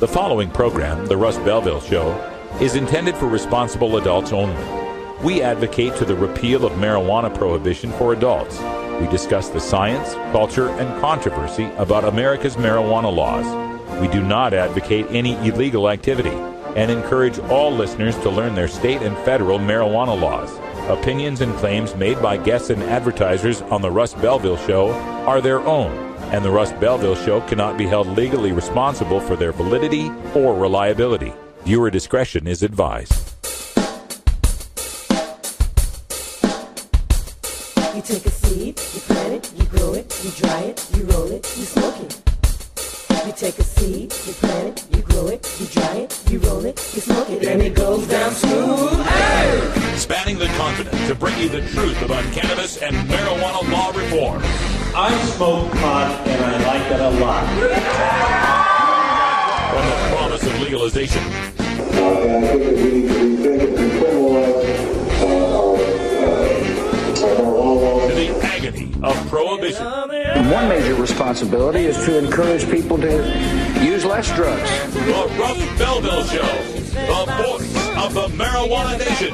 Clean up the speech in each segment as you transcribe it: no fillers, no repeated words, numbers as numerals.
The following program, The Russ Belville Show, is intended for responsible adults only. We advocate to the repeal of marijuana prohibition for adults. We discuss the science, culture, and controversy about America's marijuana laws. We do not advocate any illegal activity and encourage all listeners to learn their state and federal marijuana laws. Opinions and claims made by guests and advertisers on The Russ Belville Show are their own, and The Russ Belville Show cannot be held legally responsible for their validity or reliability. Viewer discretion is advised. You take a seed, you plant it, you grow it, you dry it, you roll it, you smoke it. You take a seed, you plant it, you grow it, you dry it, you roll it, you smoke it, and it goes down smooth. Hey! Spanning the continent to bring you the truth about cannabis and marijuana law reform. I smoke pot and I like it a lot. From the promise of legalization And I think that we need to rethink and decriminalize our marijuana laws. to the agony of prohibition. One major responsibility is to encourage people to use less drugs. The Russ Belville Show, the voice of the marijuana nation.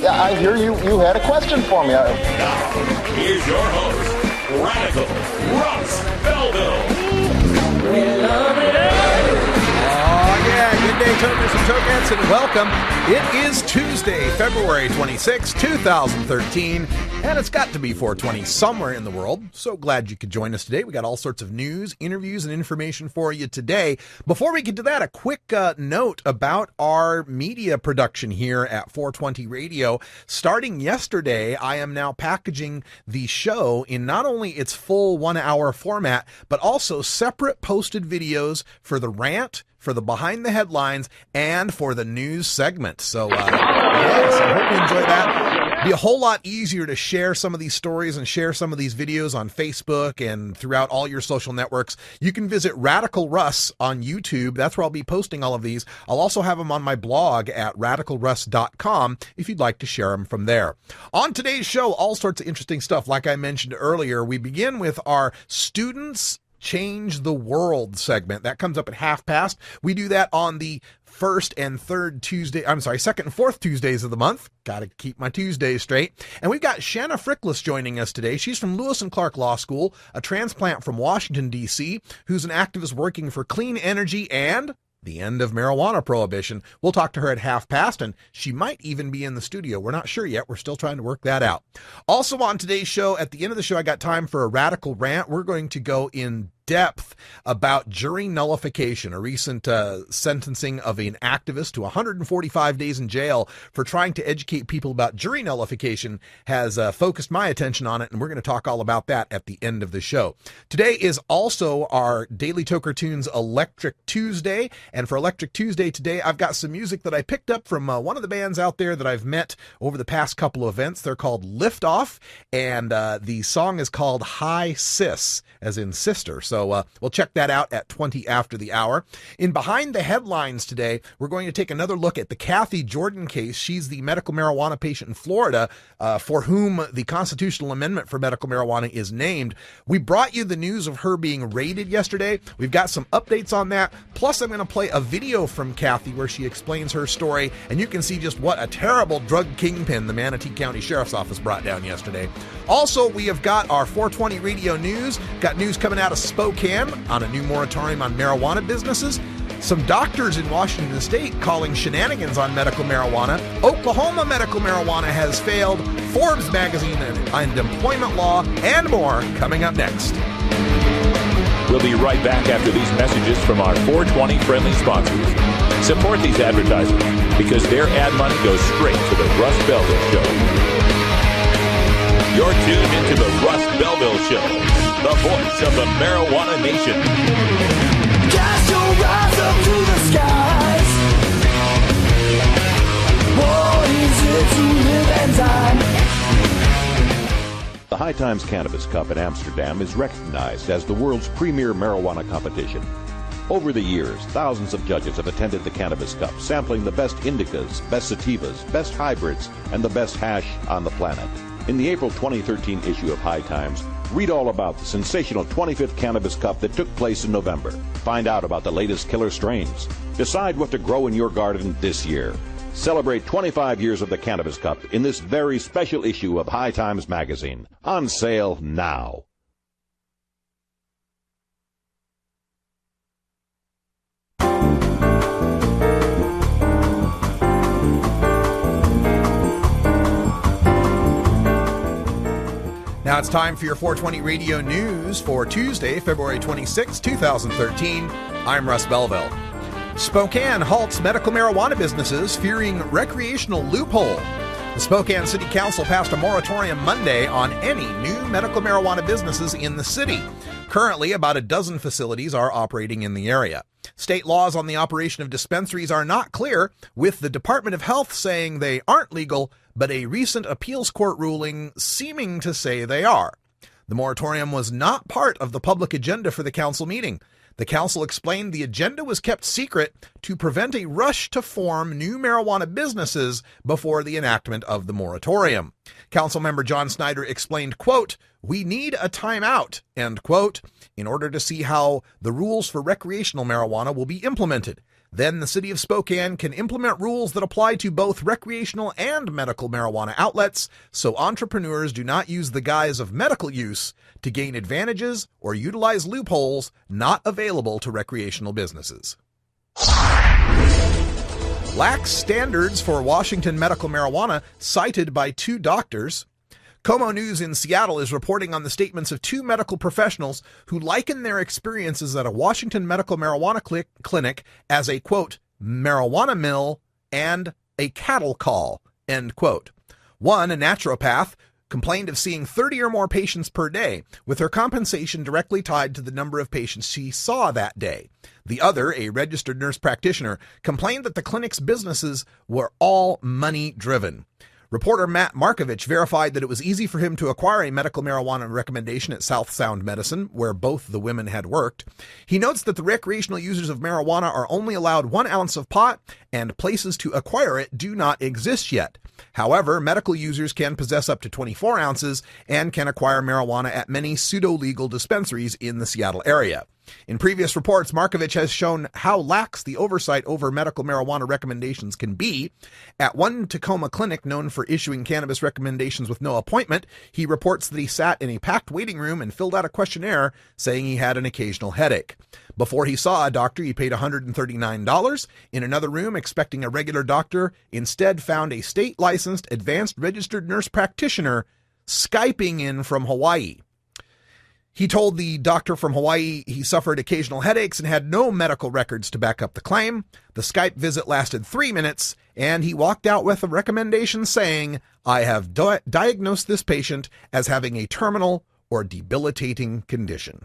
Yeah, I hear you had a question for me. Now, here's your host, Radical Russ Belville. We love it. Oh, yeah. Good day, tokers and tokettes, and welcome. It is Tuesday, February 26, 2013, and it's got to be 420 somewhere in the world. So glad you could join us today. We got all sorts of news, interviews, and information for you today. Before we get to that, a quick note about our media production here at 420 Radio. Starting yesterday, I am now packaging the show in not only its full 1 hour format, but also separate posted videos for the rant, for the behind the headlines, and for the news segment. So, yes, I hope you enjoy that. Be a whole lot easier to share some of these stories and share some of these videos on Facebook and throughout all your social networks. You can visit Radical Russ on YouTube. That's where I'll be posting all of these. I'll also have them on my blog at radicalruss.com if you'd like to share them from there. On today's show, all sorts of interesting stuff. Like I mentioned earlier, we begin with our Students Change the World segment. That comes up at 1:30. We do that on the second and fourth Tuesdays of the month. Got to keep my Tuesdays straight. And we've got Shanna Frickless joining us today. She's from Lewis and Clark Law School, a transplant from Washington, D.C., who's an activist working for clean energy and the end of marijuana prohibition. We'll talk to her at 1:30, and she might even be in the studio. We're not sure yet. We're still trying to work that out. Also on today's show, at the end of the show, I got time for a radical rant. We're going to go in depth about jury nullification, a recent sentencing of an activist to 145 days in jail for trying to educate people about jury nullification has focused my attention on it, and we're going to talk all about that at the end of the show. Today is also our Daily Toker Tunes Electric Tuesday, and for Electric Tuesday today, I've got some music that I picked up from one of the bands out there that I've met over the past couple of events. They're called Lift Off, and the song is called Hi Sis, as in sister. So we'll check that out at 20 after the hour. In Behind the Headlines today, we're going to take another look at the Kathy Jordan case. She's the medical marijuana patient in Florida for whom the constitutional amendment for medical marijuana is named. We brought you the news of her being raided yesterday. We've got some updates on that. Plus, I'm going to play a video from Kathy where she explains her story, and you can see just what a terrible drug kingpin the Manatee County Sheriff's Office brought down yesterday. Also, we have got our 420 Radio News. Got news coming out of Spokane on a new moratorium on marijuana businesses. Some doctors in Washington State calling shenanigans on medical marijuana. Oklahoma medical marijuana has failed. Forbes magazine and employment law, and more coming up next. We'll be right back after these messages from our 420 friendly sponsors. Support these advertisers because their ad money goes straight to the Russ Belville Show. You're tuned into the Russ Belville Show, the voice of the marijuana nation. Cast your eyes up to the skies. What is it to live and die? The High Times Cannabis Cup in Amsterdam is recognized as the world's premier marijuana competition. Over the years, thousands of judges have attended the Cannabis Cup, sampling the best indicas, best sativas, best hybrids, and the best hash on the planet. In the April 2013 issue of High Times, read all about the sensational 25th Cannabis Cup that took place in November. Find out about the latest killer strains. Decide what to grow in your garden this year. Celebrate 25 years of the Cannabis Cup in this very special issue of High Times magazine. On sale now. Now it's time for your 420 Radio News for Tuesday, February 26, 2013. I'm Russ Belville. Spokane halts medical marijuana businesses fearing recreational loophole. The Spokane City Council passed a moratorium Monday on any new medical marijuana businesses in the city. Currently, about a dozen facilities are operating in the area. State laws on the operation of dispensaries are not clear, with the Department of Health saying they aren't legal, but a recent appeals court ruling seeming to say they are. The moratorium was not part of the public agenda for the council meeting. The council explained the agenda was kept secret to prevent a rush to form new marijuana businesses before the enactment of the moratorium. Councilmember John Snyder explained, quote, "We need a timeout," end quote, in order to see how the rules for recreational marijuana will be implemented. Then the city of Spokane can implement rules that apply to both recreational and medical marijuana outlets, so entrepreneurs do not use the guise of medical use to gain advantages or utilize loopholes not available to recreational businesses. Lax standards for Washington medical marijuana cited by two doctors. Como News in Seattle is reporting on the statements of two medical professionals who liken their experiences at a Washington medical marijuana clinic as a, quote, marijuana mill and a cattle call, end quote. One, a naturopath, complained of seeing 30 or more patients per day, with her compensation directly tied to the number of patients she saw that day. The other, a registered nurse practitioner, complained that the clinic's businesses were all money-driven. Reporter Matt Markovich verified that it was easy for him to acquire a medical marijuana recommendation at South Sound Medicine, where both the women had worked. He notes that the recreational users of marijuana are only allowed 1 ounce of pot, and places to acquire it do not exist yet. However, medical users can possess up to 24 ounces and can acquire marijuana at many pseudo-legal dispensaries in the Seattle area. In previous reports, Markovich has shown how lax the oversight over medical marijuana recommendations can be. At one Tacoma clinic known for issuing cannabis recommendations with no appointment, he reports that he sat in a packed waiting room and filled out a questionnaire saying he had an occasional headache. Before he saw a doctor, he paid $139. In another room, expecting a regular doctor, instead found a state-licensed, advanced registered nurse practitioner Skyping in from Hawaii. He told the doctor from Hawaii he suffered occasional headaches and had no medical records to back up the claim. The Skype visit lasted 3 minutes, and he walked out with a recommendation saying, "I have diagnosed this patient as having a terminal or debilitating condition."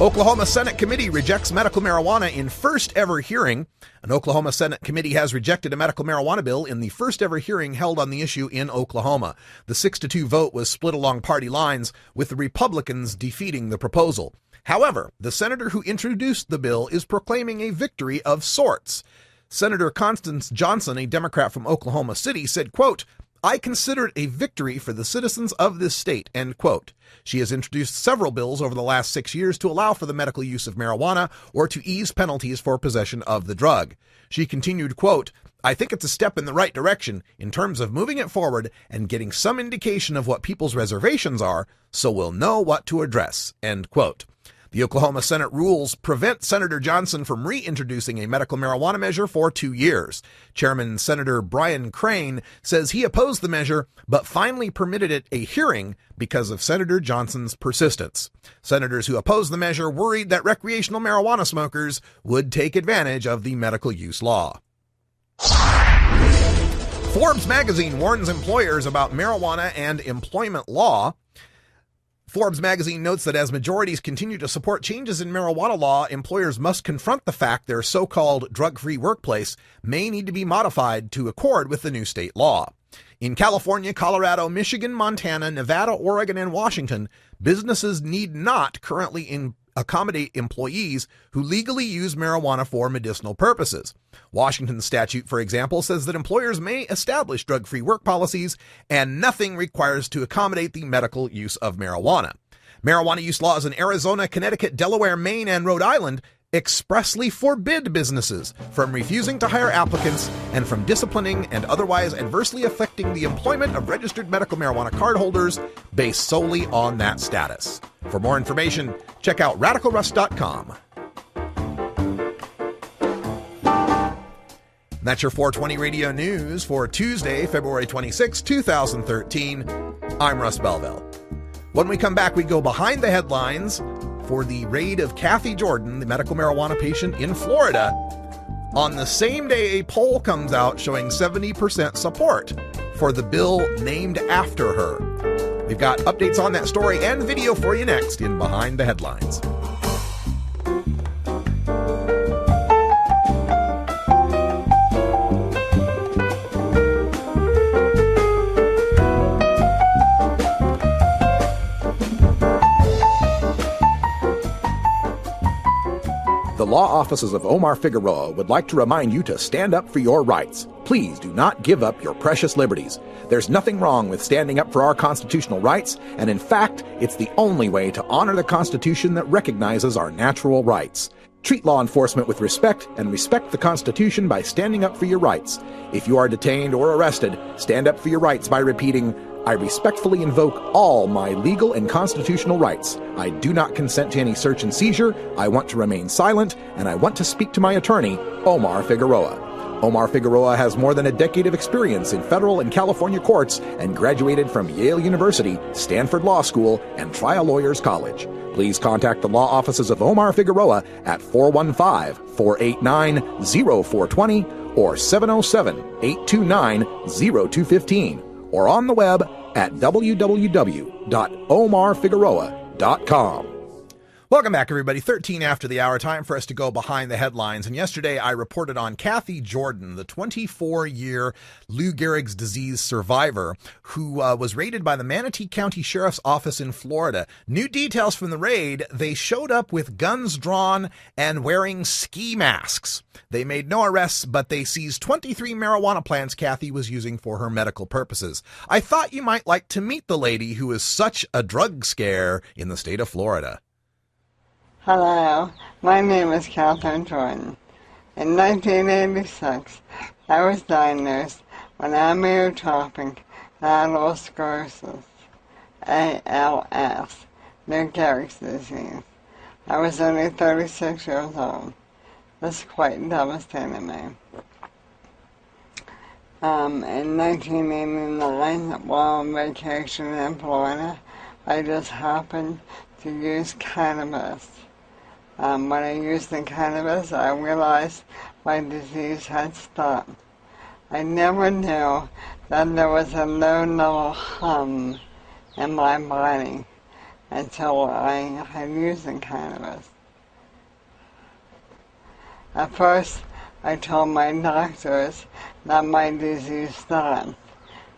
Oklahoma Senate committee rejects medical marijuana in first ever hearing. An Oklahoma Senate committee has rejected a medical marijuana bill in the first ever hearing held on the issue in Oklahoma. The 6-2 vote was split along party lines, with the Republicans defeating the proposal. However, the senator who introduced the bill is proclaiming a victory of sorts. Senator Constance Johnson, a Democrat from Oklahoma City, said, quote, "I consider it a victory for the citizens of this state," end quote. She has introduced several bills over the last 6 years to allow for the medical use of marijuana or to ease penalties for possession of the drug. She continued, quote, "I think it's a step in the right direction in terms of moving it forward and getting some indication of what people's reservations are, so we'll know what to address," end quote. The Oklahoma Senate rules prevent Senator Johnson from reintroducing a medical marijuana measure for 2 years. Chairman Senator Brian Crane says he opposed the measure, but finally permitted it a hearing because of Senator Johnson's persistence. Senators who opposed the measure worried that recreational marijuana smokers would take advantage of the medical use law. Forbes magazine warns employers about marijuana and employment law. Forbes magazine notes that as majorities continue to support changes in marijuana law, employers must confront the fact their so-called drug-free workplace may need to be modified to accord with the new state law. In California, Colorado, Michigan, Montana, Nevada, Oregon, and Washington, businesses need not currently accommodate employees who legally use marijuana for medicinal purposes. Washington's statute, for example, says that employers may establish drug-free work policies, and nothing requires to accommodate the medical use of marijuana. Marijuana use laws in Arizona, Connecticut, Delaware, Maine, and Rhode Island expressly forbid businesses from refusing to hire applicants and from disciplining and otherwise adversely affecting the employment of registered medical marijuana card holders based solely on that status. For more information, check out RadicalRuss.com. That's your 420 Radio News for Tuesday, February 26, 2013. I'm Russ Belville. When we come back, we go behind the headlines for the raid of Kathy Jordan, the medical marijuana patient in Florida. On the same day, a poll comes out showing 70% support for the bill named after her. We've got updates on that story and video for you next in Behind the Headlines. The law offices of Omar Figueroa would like to remind you to stand up for your rights. Please do not give up your precious liberties. There's nothing wrong with standing up for our constitutional rights, and in fact, it's the only way to honor the Constitution that recognizes our natural rights. Treat law enforcement with respect and respect the Constitution by standing up for your rights. If you are detained or arrested, stand up for your rights by repeating, "I respectfully invoke all my legal and constitutional rights. I do not consent to any search and seizure. I want to remain silent, and I want to speak to my attorney, Omar Figueroa." Omar Figueroa has more than a decade of experience in federal and California courts and graduated from Yale University, Stanford Law School, and Trial Lawyers College. Please contact the law offices of Omar Figueroa at 415-489-0420 or 707-829-0215 or on the web at www.omarfigueroa.com. Welcome back, everybody. 13 after the hour, time for us to go behind the headlines. And yesterday I reported on Kathy Jordan, the 24-year Lou Gehrig's disease survivor who was raided by the Manatee County Sheriff's Office in Florida. New details from the raid: they showed up with guns drawn and wearing ski masks. They made no arrests, but they seized 23 marijuana plants Kathy was using for her medical purposes. I thought you might like to meet the lady who is such a drug scare in the state of Florida. Hello, my name is Catherine Jordan. In 1986, I was diagnosed with amyotrophic lateral sclerosis, ALS, Lou Gehrig's disease. I was only 36 years old. This quite devastated me. In 1989, while on vacation in Florida, I just happened to use cannabis. When I used the cannabis, I realized my disease had stopped. I never knew that there was a low-level hum in my body until I had used the cannabis. At first, I told my doctors that my disease stopped,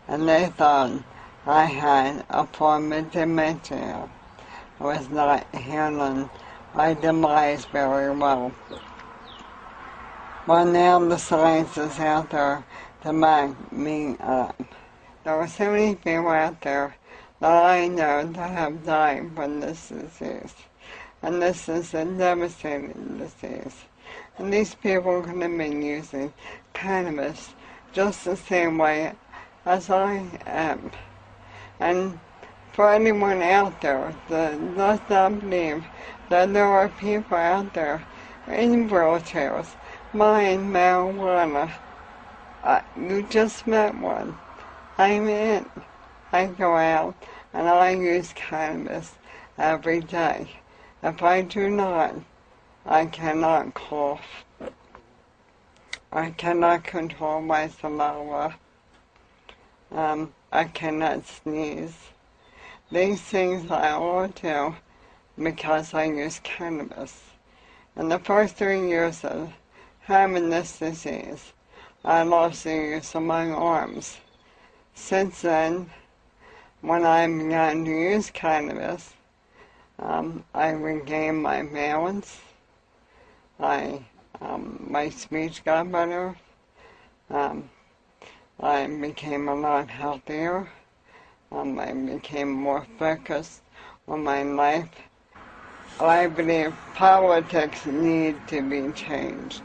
and they thought I had a form of dementia. I was not handling my demise very well. Well, now the science is out there to back me up. There are so many people out there that I know that have died from this disease. And this is a devastating disease. And these people could have been using cannabis just the same way as I am. And for anyone out there that does not believe that there are people out there in wheelchairs buying marijuana, you just met one. I'm it. I go out and I use cannabis every day. If I do not, I cannot cough. I cannot control my saliva. I cannot sneeze. These things I all do because I use cannabis. In the first 3 years of having this disease, I lost the use of my arms. Since then, when I began to use cannabis, I regained my balance. My speech got better. I became a lot healthier. I became more focused on my life. I believe politics need to be changed.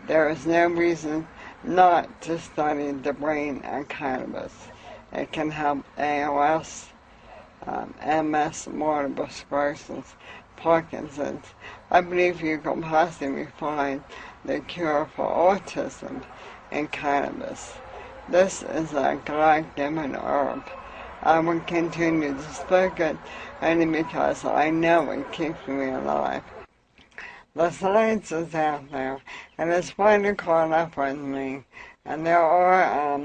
There is no reason not to study the brain and cannabis. It can help ALS, MS, multiple sclerosis, Parkinson's. I believe you can possibly find the cure for autism in cannabis. This is a God-given herb. I will continue to smoke it only because I know it keeps me alive. The science is out there, and it's finally caught up with me. And there are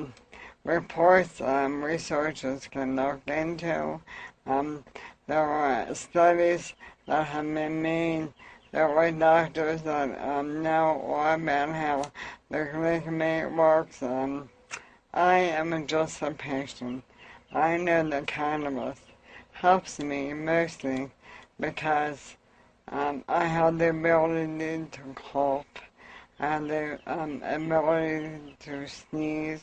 reports researchers can look into. There are studies that have been made. There are doctors that know all about how the glycinate works. I am just a patient. I know that cannabis helps me mostly because I have the ability to cough, I have the ability to sneeze,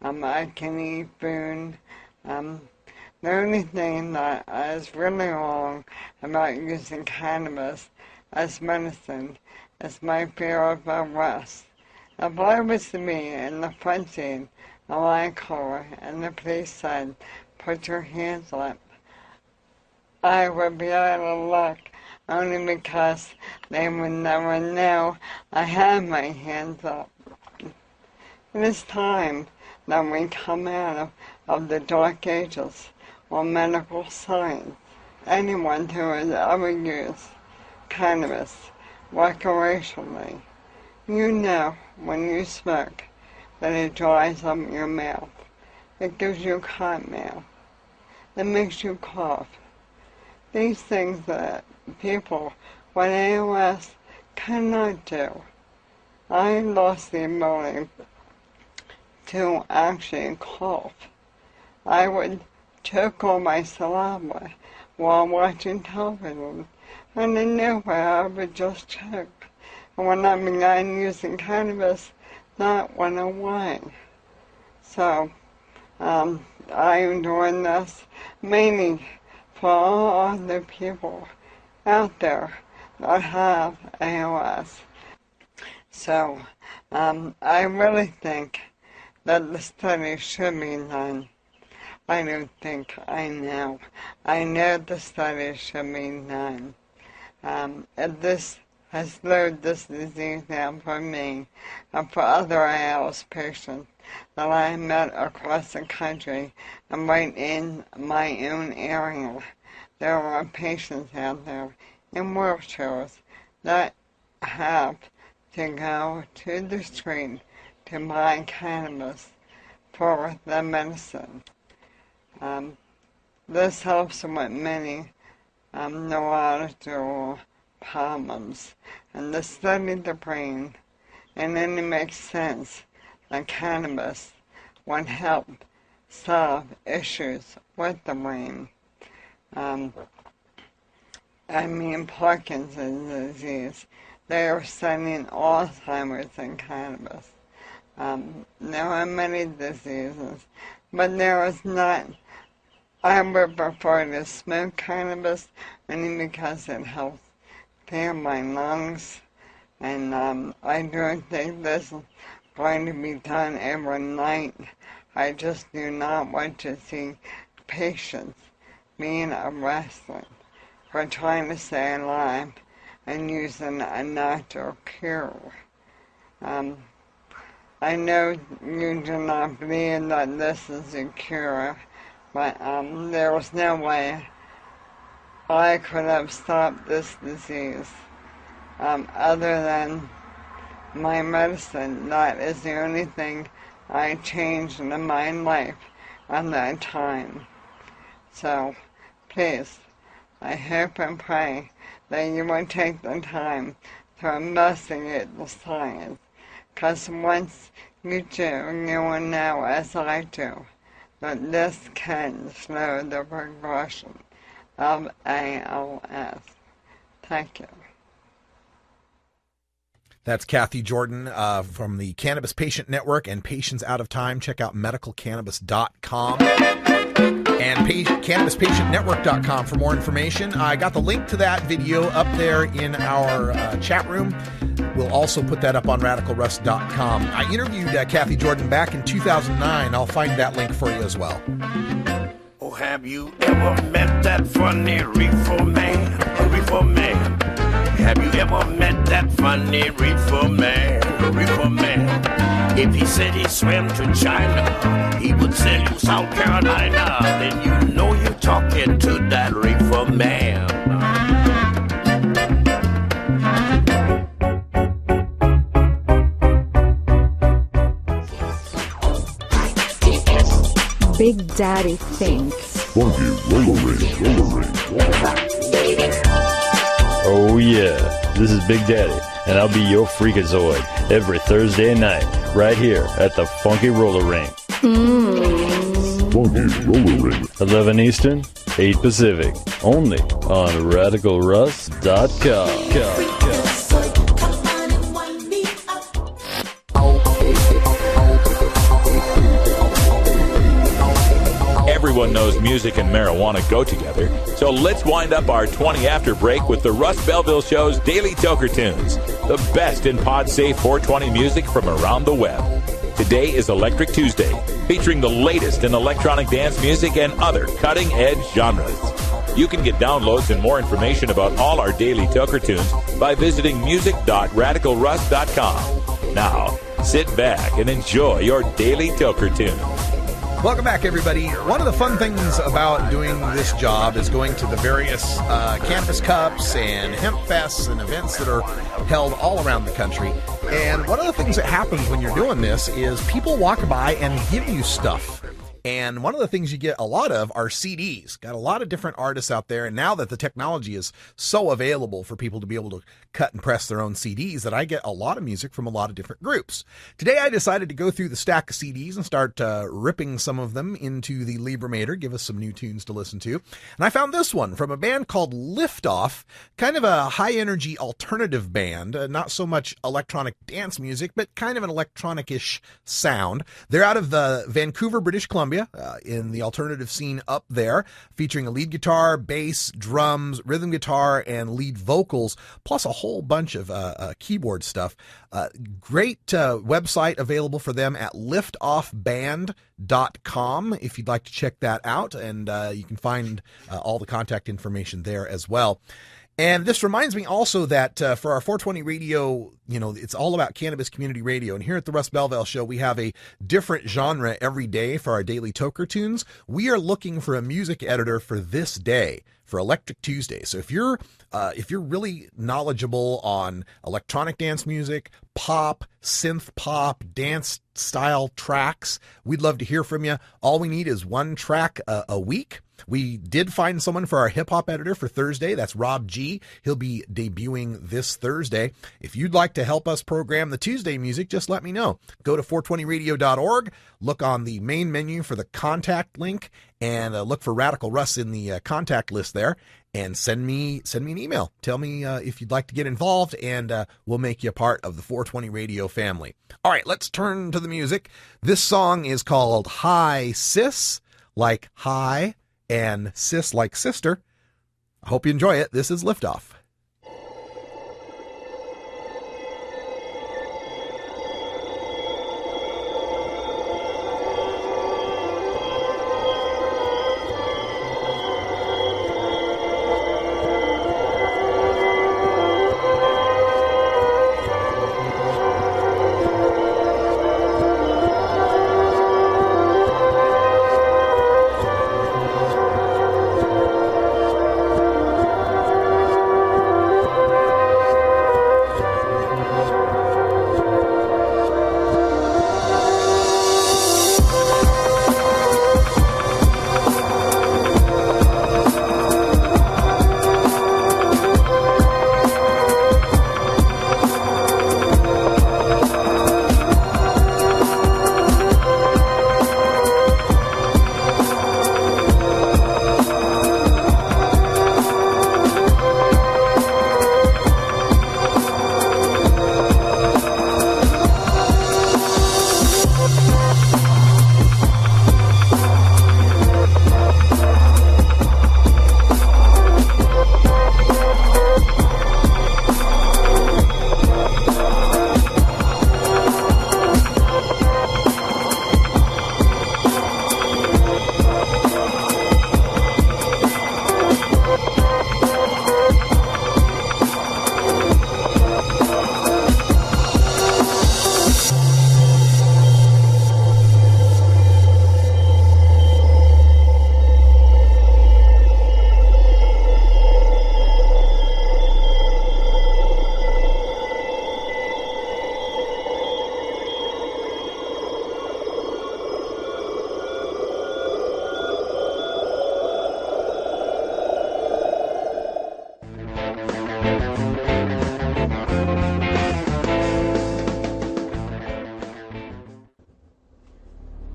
I can eat food. The only thing that is really wrong about using cannabis as medicine is my fear of arrest. If I was to be in the front seat of my car and the police said, "Put your hands up," I would be out of luck only because they would never know I had my hands up. It is time that we come out of the dark ages on medical science. Anyone who has ever used cannabis recreationally, you know when you smoke that it dries up your mouth. It gives you cotton mouth. It makes you cough. These things that people with ALS cannot do. I lost the ability to actually cough. I would choke on my saliva while watching television, and in nowhere I would just choke. And when I began using cannabis, that went away. So, I am doing this mainly for all the people out there that have ALS. So, I really think that the study should be done. I don't think, I know. I know the study should be done. And this has slowed this disease down for me and for other ALS patients that I met across the country and right in my own area. There are patients out there in wheelchairs that have to go to the street to buy cannabis for the medicine. This helps with many neurological problems, and to study the brain, and then it makes sense that cannabis would help solve issues with the brain. Parkinson's disease, they are studying Alzheimer's and cannabis. There are many diseases, but there is not. I would prefer to smoke cannabis only because it helps clear my lungs, and I don't think this is going to be done overnight. I just do not want to see patients being arrested for trying to stay alive and using a natural cure. I know you do not believe that this is a cure, but there was no way I could have stopped this disease other than my medicine. That is the only thing I changed in my life at that time. So, please, I hope and pray that you will take the time to investigate the science, because once you do, you will know, as I do, that this can slow the progression. LAOS. Thank you. That's Kathy Jordan from the Cannabis Patient Network and Patients Out of Time. Check out medicalcannabis.com and cannabispatientnetwork.com for more information. I got the link to that video up there in our chat room. We'll also put that up on radicalruss.com. I interviewed Kathy Jordan back in 2009. I'll find that link for you as well. Oh, have you ever met that funny reefer man? A reefer man. Have you ever met that funny reefer man? A reefer man. If he said he swam to China, he would sell you South Carolina. Then you know you're talking to that reefer man. Big Daddy thinks. Funky roller ring. Oh yeah, this is Big Daddy, and I'll be your freakazoid every Thursday night, right here at the Funky Roller Ring. Funky roller ring. 11 Eastern, 8 Pacific, only on RadicalRuss.com. Everyone knows music and marijuana go together, so let's wind up our 20 after break with the Russ Belville Show's Daily Toker Tunes, the best in pod-safe 420 music from around the web. Today is Electric Tuesday, featuring the latest in electronic dance music and other cutting-edge genres. You can get downloads and more information about all our Daily Toker Tunes by visiting music.radicalruss.com. Now, sit back and enjoy your Daily Toker Tune. Welcome back, everybody. One of the fun things about doing this job is going to the various cannabis cups and hemp fests and events that are held all around the country. And one of the things that happens when you're doing this is people walk by and give you stuff. And one of the things you get a lot of are CDs. Got a lot of different artists out there. And now that the technology is so available for people to be able to cut and press their own CDs, that I get a lot of music from a lot of different groups. Today I decided to go through the stack of CDs and start ripping some of them into the Libramator, give us some new tunes to listen to. And I found this one from a band called Liftoff, kind of a high-energy alternative band, not so much electronic dance music, but kind of an electronic-ish sound. They're out of Vancouver, British Columbia, in the alternative scene up there, featuring a lead guitar, bass, drums, rhythm guitar, and lead vocals, plus a whole bunch of keyboard stuff. Great website available for them at liftoffband.com if you'd like to check that out, and you can find all the contact information there as well. And this reminds me also that for our 420 radio, you know, it's all about cannabis community radio. And here at the Russ Belville Show, we have a different genre every day for our daily toker tunes. We are looking for a music editor for this day, for Electric Tuesday. So if you're really knowledgeable on electronic dance music, pop, synth pop, dance style tracks, we'd love to hear from you. All we need is one track a week. We did find someone for our hip-hop editor for Thursday. That's Rob G. He'll be debuting this Thursday. If you'd like to help us program the Tuesday music, just let me know. Go to 420radio.org, look on the main menu for the contact link, and look for Radical Russ in the contact list there, and send me an email. Tell me if you'd like to get involved, and we'll make you a part of the 420 Radio family. All right, let's turn to the music. This song is called Hi Sis, like hi, and sis like sister. I hope you enjoy it. This is Liftoff.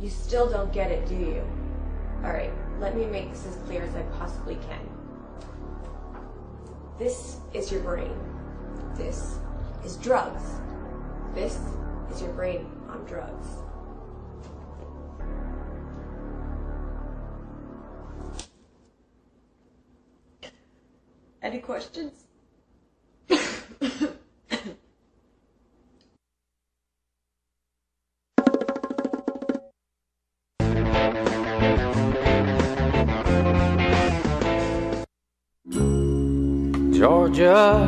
You still don't get it, do you? Alright, let me make this as clear as I possibly can. This is your brain. This is drugs. This is your brain on drugs. Any questions? Georgia.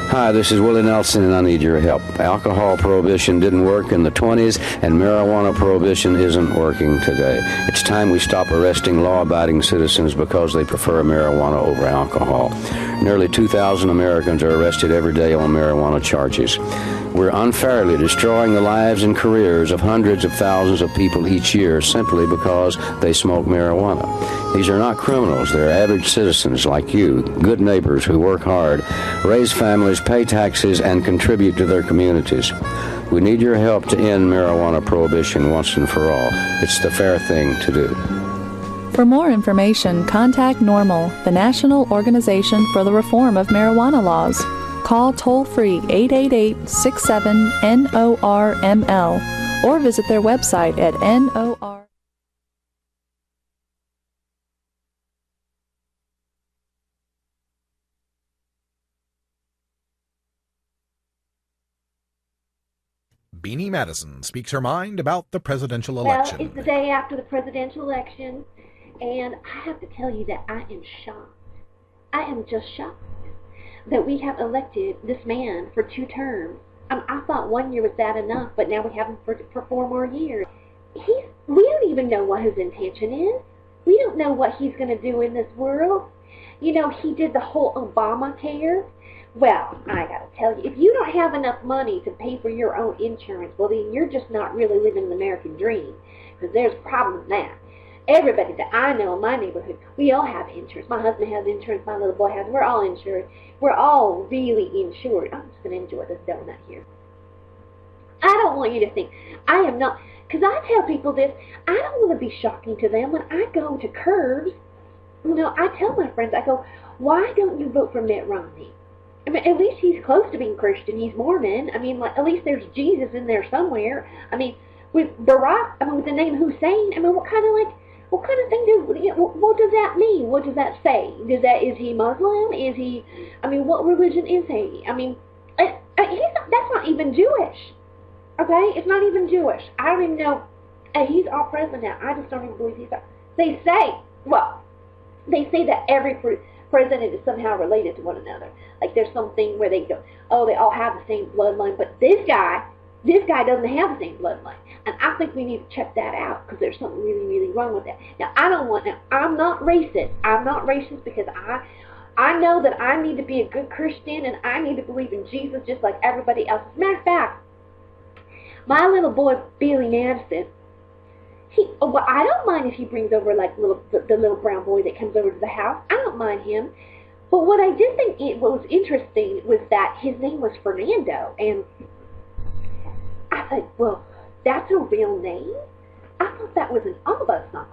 Hi, this is Willie Nelson, and I need your help. Alcohol prohibition didn't work in the 20s, and marijuana prohibition isn't working today. It's time we stop arresting law-abiding citizens because they prefer marijuana over alcohol. Nearly 2,000 Americans are arrested every day on marijuana charges. We're unfairly destroying the lives and careers of hundreds of thousands of people each year simply because they smoke marijuana. These are not criminals. They're average citizens like you, good neighbors who work hard, raise families, pay taxes, and contribute to their communities. We need your help to end marijuana prohibition once and for all. It's the fair thing to do. For more information, contact NORML, the National Organization for the Reform of Marijuana Laws. Call toll-free 888-67-NORML or visit their website at NOR. Beanie Madison speaks her mind about the presidential election. Well, it's the day after the presidential election, and I have to tell you that I am shocked. I am just shocked that we have elected this man for 2 terms. I thought 1 year was bad enough, but now we have him for 4 more years. We don't even know what his intention is. We don't know what he's going to do in this world. You know, he did the whole Obamacare. Well, I got to tell you, if you don't have enough money to pay for your own insurance, well, then you're just not really living the American dream, because there's a problem with that. Everybody that I know in my neighborhood, we all have insurance. My husband has insurance, my little boy has. We're all insured. We're all really insured. I'm just going to enjoy this donut here. I don't want you to think I am not, because I tell people this, I don't want to be shocking to them when I go to curbs. You know, I tell my friends, I go, why don't you vote for Mitt Romney? I mean, at least he's close to being Christian. He's Mormon. I mean, like, at least there's Jesus in there somewhere. I mean, with Barack, I mean, with the name Hussein, I mean, what kind of thing what does that mean? What does that say? Is he Muslim? Is he, I mean, what religion is he? I mean, that's not even Jewish. Okay? It's not even Jewish. I don't even know. He's our president now. I just don't even believe he's our, they say that every president is somehow related to one another. Like there's something where they go, oh, they all have the same bloodline, but this guy doesn't have the same bloodline. And I think we need to check that out because there's something really, really wrong with that. Now, I'm not racist. I'm not racist because I know that I need to be a good Christian and I need to believe in Jesus just like everybody else. As a matter of fact, my little boy, Billy Madison, I don't mind if he brings over like the little brown boy that comes over to the house. I don't mind him. But what I did think what was interesting was that his name was Fernando. And I thought, well, that's a real name? I thought that was an ABBA song.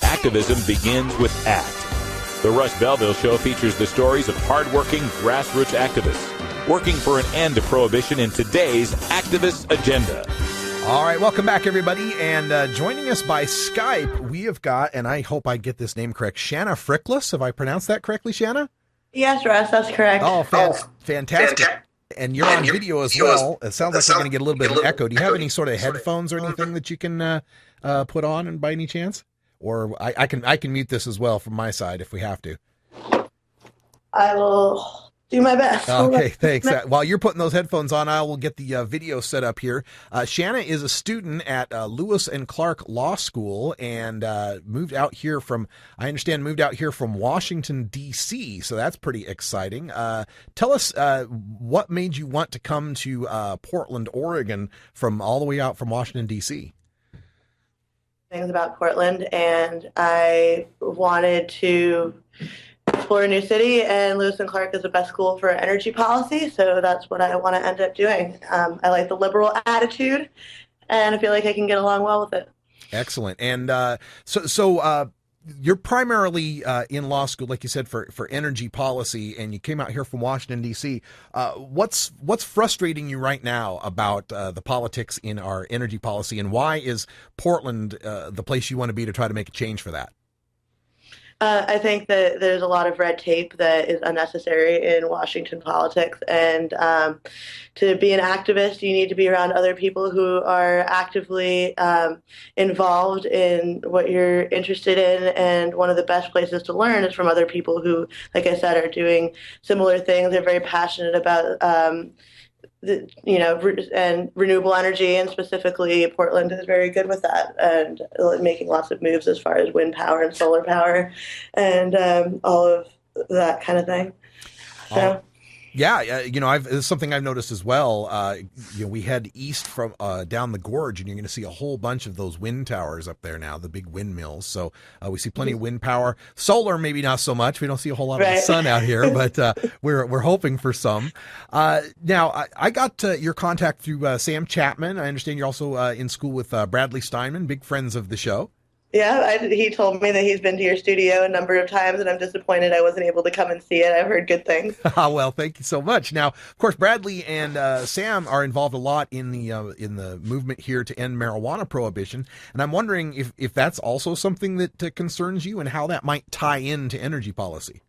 Activism begins with ACT. The Russ Belville Show features the stories of hardworking grassroots activists working for an end to prohibition in today's activist agenda. All right, welcome back, everybody. And joining us by Skype, we have got, and I hope I get this name correct, Shanna Frickless. Have I pronounced that correctly, Shanna? Yes, Russ, that's correct. Oh, fantastic. And you're on video as well. It sounds like you're going to get a little bit of echo. Do you have any sort of headphones or anything that you can put on and by any chance? Or I can mute this as well from my side if we have to. I will do my best. Okay, thanks. While you're putting those headphones on, I will get the video set up here. Shanna is a student at Lewis and Clark Law School and moved out here from Washington, D.C., so that's pretty exciting. Tell us what made you want to come to Portland, Oregon from all the way out from Washington, D.C.? Things about Portland, and I wanted to explore a new city, and Lewis and Clark is the best school for energy policy, so that's what I want to end up doing. I like the liberal attitude, and I feel like I can get along well with it. Excellent. And so you're primarily in law school, like you said, for energy policy, and you came out here from Washington, D.C. What's frustrating you right now about the politics in our energy policy, and why is Portland the place you want to be to try to make a change for that? I think that there's a lot of red tape that is unnecessary in Washington politics, and to be an activist, you need to be around other people who are actively involved in what you're interested in, and one of the best places to learn is from other people who, like I said, are doing similar things. They're very passionate about and renewable energy, and specifically Portland is very good with that, and making lots of moves as far as wind power and solar power and all of that kind of thing. So. Yeah, it's something I've noticed as well. We head east from down the gorge, and you're going to see a whole bunch of those wind towers up there now, the big windmills. So we see plenty of wind power. Solar, maybe not so much. We don't see a whole lot of the sun out here, but we're hoping for some. Now, I got your contact through Sam Chapman. I understand you're also in school with Bradley Steinman, big friends of the show. Yeah, he told me that he's been to your studio a number of times, and I'm disappointed I wasn't able to come and see it. I've heard good things. Well, thank you so much. Now, of course, Bradley and Sam are involved a lot in the movement here to end marijuana prohibition, and I'm wondering if that's also something that concerns you and how that might tie into energy policy.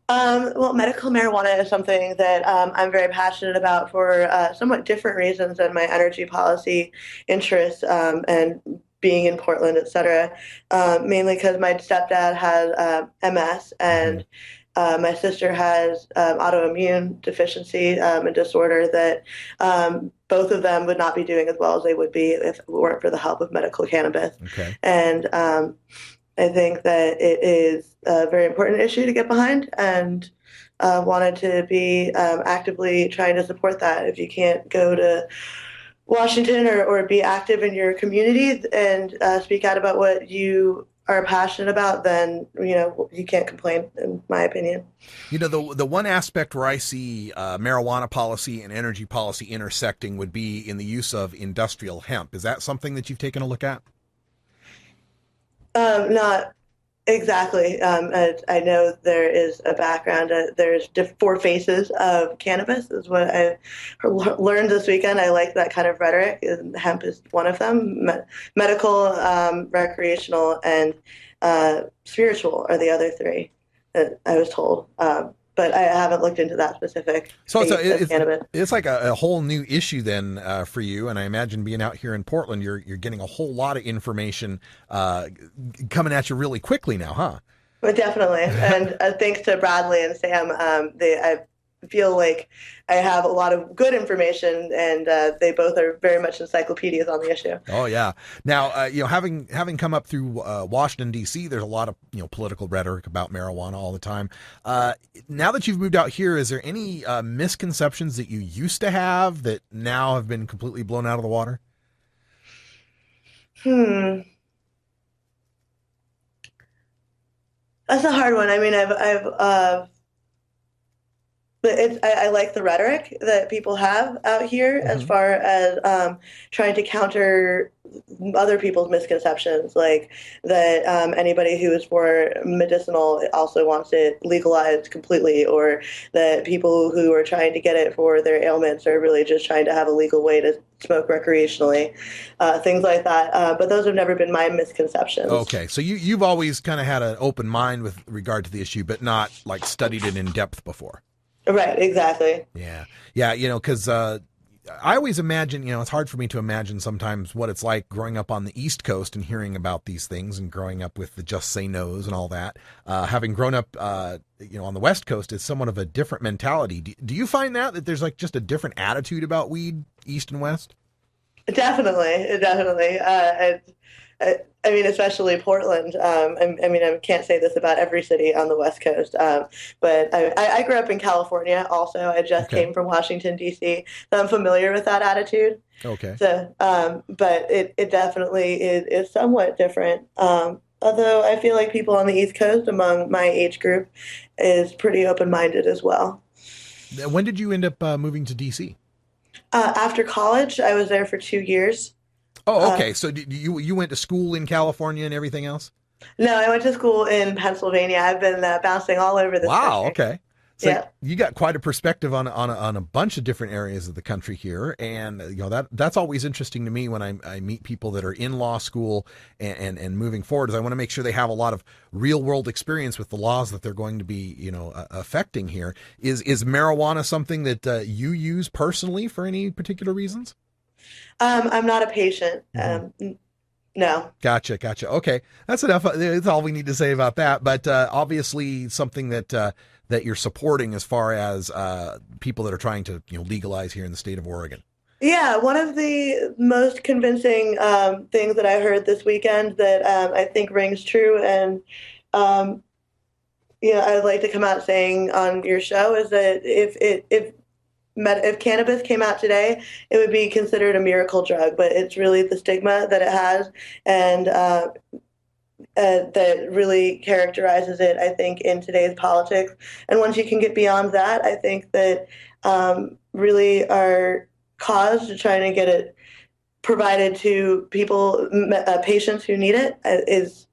Well, medical marijuana is something that I'm very passionate about for somewhat different reasons than my energy policy interests and being in Portland, et cetera, mainly because my stepdad has MS, and my sister has autoimmune deficiency and disorder that both of them would not be doing as well as they would be if it weren't for the help of medical cannabis. Okay. And I think that it is a very important issue to get behind, and wanted to be actively trying to support that. If you can't go to Washington or be active in your community and speak out about what you are passionate about, then you can't complain, in my opinion. The one aspect where I see marijuana policy and energy policy intersecting would be in the use of industrial hemp. Is that something that you've taken a look at? Not exactly. I know there is a background. There's 4 faces of cannabis is what I learned this weekend. I like that kind of rhetoric, and hemp is one of them. Medical, recreational, and spiritual are the other 3 that I was told. But I haven't looked into that specific. So it's like a whole new issue then for you. And I imagine being out here in Portland, you're getting a whole lot of information coming at you really quickly now, huh? But definitely. And thanks to Bradley and Sam, I feel like I have a lot of good information, and they both are very much encyclopedias on the issue. Oh yeah. Now, having come up through Washington D.C., there's a lot of political rhetoric about marijuana all the time. Now that you've moved out here, is there any misconceptions that you used to have that now have been completely blown out of the water? That's a hard one. I mean, but I like the rhetoric that people have out here as far as trying to counter other people's misconceptions, like that anybody who is for medicinal also wants it legalized completely, or that people who are trying to get it for their ailments are really just trying to have a legal way to smoke recreationally, things like that. But those have never been my misconceptions. Okay, so you've always kind of had an open mind with regard to the issue, but not like studied it in depth before. Right, exactly. Yeah, because I always imagine, it's hard for me to imagine sometimes what it's like growing up on the East Coast and hearing about these things and growing up with the Just Say No's and all that. Having grown up, on the West Coast, it's somewhat of a different mentality. Do you find that there's like just a different attitude about weed, East and West? Definitely. I mean, especially Portland. I can't say this about every city on the West Coast, but I grew up in California also. I just came from Washington, D.C., so I'm familiar with that attitude. Okay. So, but it definitely is somewhat different. Although I feel like people on the East Coast among my age group is pretty open-minded as well. When did you end up moving to D.C.? After college, I was there for 2 years. Oh, okay. So you went to school in California and everything else? No, I went to school in Pennsylvania. I've been bouncing all over the country. Wow, okay. So yeah. You got quite a perspective on a bunch of different areas of the country here, and that's always interesting to me when I meet people that are in law school and moving forward. Is I want to make sure they have a lot of real world experience with the laws that they're going to be affecting here. Is marijuana something that you use personally for any particular reasons? I'm not a patient. No. Gotcha. Okay, that's enough. That's all we need to say about that. But obviously, something that you're supporting as far as people that are trying to legalize here in the state of Oregon. Yeah, one of the most convincing things that I heard this weekend that I think rings true, and I'd like to come out saying on your show is that if cannabis came out today, it would be considered a miracle drug, but it's really the stigma that it has and that really characterizes it, I think, in today's politics. And once you can get beyond that, I think that really our cause to trying to get it provided to people, patients who need it, is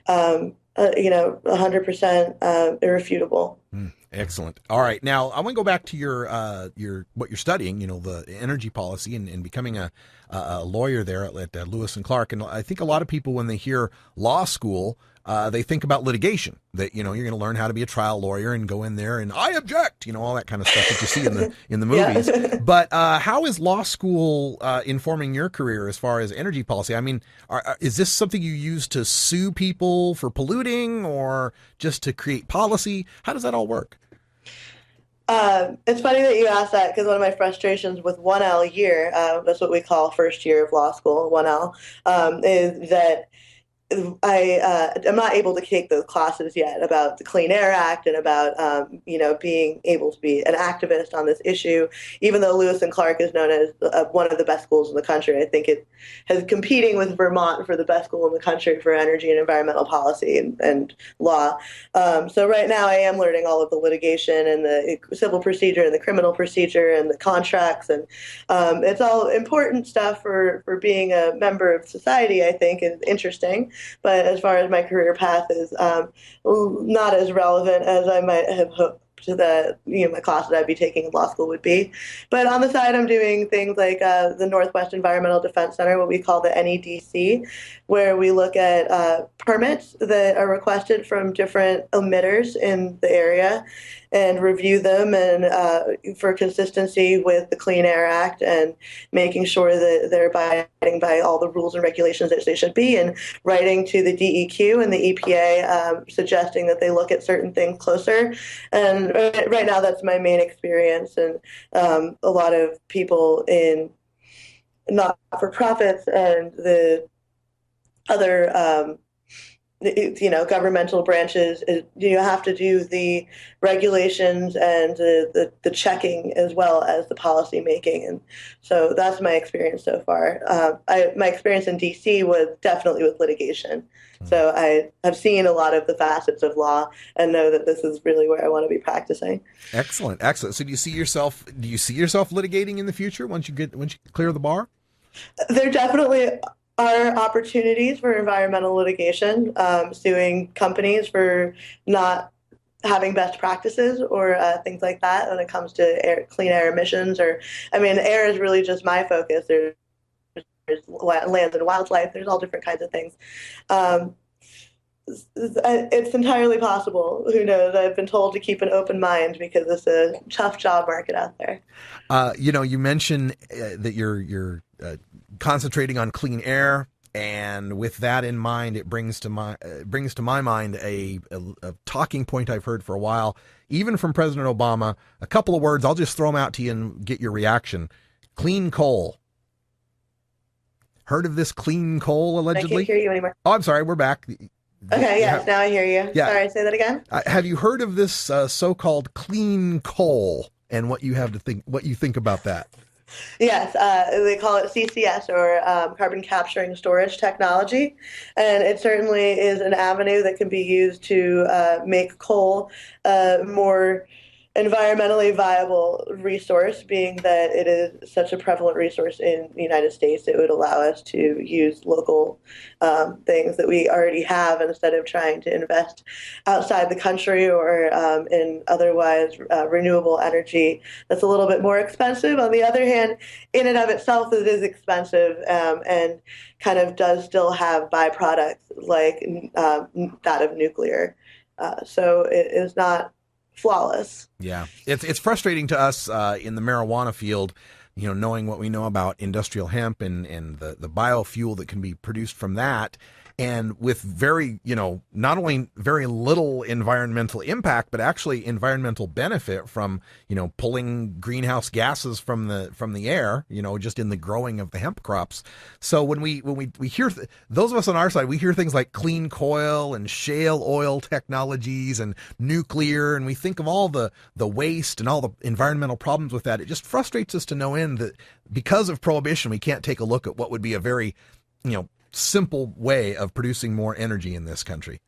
100% irrefutable. Excellent. All right. Now I want to go back to your what you're studying, the energy policy and becoming a lawyer there at Lewis and Clark. And I think a lot of people, when they hear law school, they think about litigation, that, you're going to learn how to be a trial lawyer and go in there and I object, all that kind of stuff that you see in the movies. Yeah. But how is law school informing your career as far as energy policy? I mean, is this something you use to sue people for polluting or just to create policy? How does that all work? It's funny that you asked that, because one of my frustrations with 1L year, that's what we call first year of law school, 1L, is that I'm not able to take those classes yet about the Clean Air Act and about, being able to be an activist on this issue. Even though Lewis and Clark is known as one of the best schools in the country, I think it has competing with Vermont for the best school in the country for energy and environmental policy and law. So right now I am learning all of the litigation and the civil procedure and the criminal procedure and the contracts. And it's all important stuff for being a member of society, I think, is interesting. But as far as my career path is not as relevant as I might have hoped that my classes I'd be taking in law school would be. But on the side, I'm doing things like the Northwest Environmental Defense Center, what we call the NEDC, where we look at permits that are requested from different emitters in the area and review them and for consistency with the Clean Air Act and making sure that they're abiding by all the rules and regulations that they should be, and writing to the DEQ and the EPA suggesting that they look at certain things closer. And right now that's my main experience, and a lot of people in not-for-profits and the other governmental branches, you have to do the regulations and the checking as well as the policy making. And so that's my experience so far. My experience in DC was definitely with litigation. So I have seen a lot of the facets of law and know that this is really where I want to be practicing. Excellent. So do you see yourself litigating in the future once you clear the bar? There definitely are opportunities for environmental litigation, suing companies for not having best practices or things like that when it comes to clean air emissions. Air is really just my focus. There's land and wildlife. There's all different kinds of things. it's entirely possible. Who knows? I've been told to keep an open mind because it's a tough job market out there. You mentioned that you're concentrating on clean air, and with that in mind, it brings to my mind a talking point I've heard for a while, even from President Obama. A couple of words, I'll just throw them out to you and get your reaction. Clean coal. Heard of this clean coal, allegedly? I can't hear you anymore. Oh, I'm sorry, we're back. Okay, yes, now I hear you. Yeah. Sorry, say that again? Have you heard of this so-called clean coal and what you think about that? Yes, they call it CCS, or carbon capture and storage technology, and it certainly is an avenue that can be used to make coal more environmentally viable resource, being that it is such a prevalent resource in the United States. It would allow us to use local things that we already have instead of trying to invest outside the country or in otherwise renewable energy that's a little bit more expensive. On the other hand, in and of itself, it is expensive and kind of does still have byproducts like that of nuclear. So it is not flawless. Yeah, it's frustrating to us in the marijuana field, knowing what we know about industrial hemp and the biofuel that can be produced from that, and with very, not only very little environmental impact, but actually environmental benefit from, pulling greenhouse gases from the air, just in the growing of the hemp crops. So when we hear those of us on our side, we hear things like clean coal and shale oil technologies and nuclear, and we think of all the waste and all the environmental problems with that. It just frustrates us to no end that because of prohibition, we can't take a look at what would be a very, simple way of producing more energy in this country.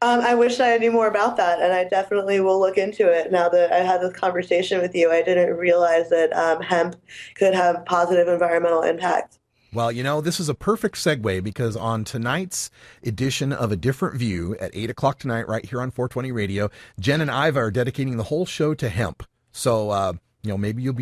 I wish I knew more about that, and I definitely will look into it. Now that I had this conversation with you, I didn't realize that hemp could have positive environmental impact. Well, this is a perfect segue because on tonight's edition of A Different View at 8 o'clock tonight, right here on 420 Radio, Jen and Iva are dedicating the whole show to hemp. So, maybe you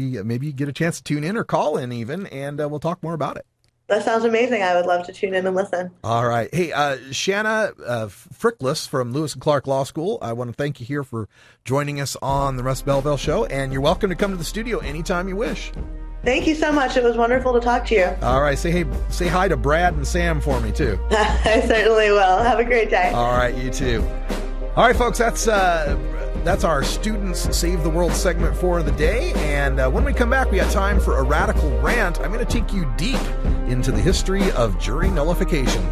get a chance to tune in or call in even, and we'll talk more about it. That sounds amazing. I would love to tune in and listen. All right. Hey, Shanna Frickless from Lewis and Clark Law School, I want to thank you here for joining us on the Russ Belville Show, and you're welcome to come to the studio anytime you wish. Thank you so much. It was wonderful to talk to you. All right. Say hi to Brad and Sam for me, too. I certainly will. Have a great day. All right. You too. All right, folks. That's our Students Save the World segment for the day. And when we come back, we got time for a radical rant. I'm going to take you deep into the history of jury nullification.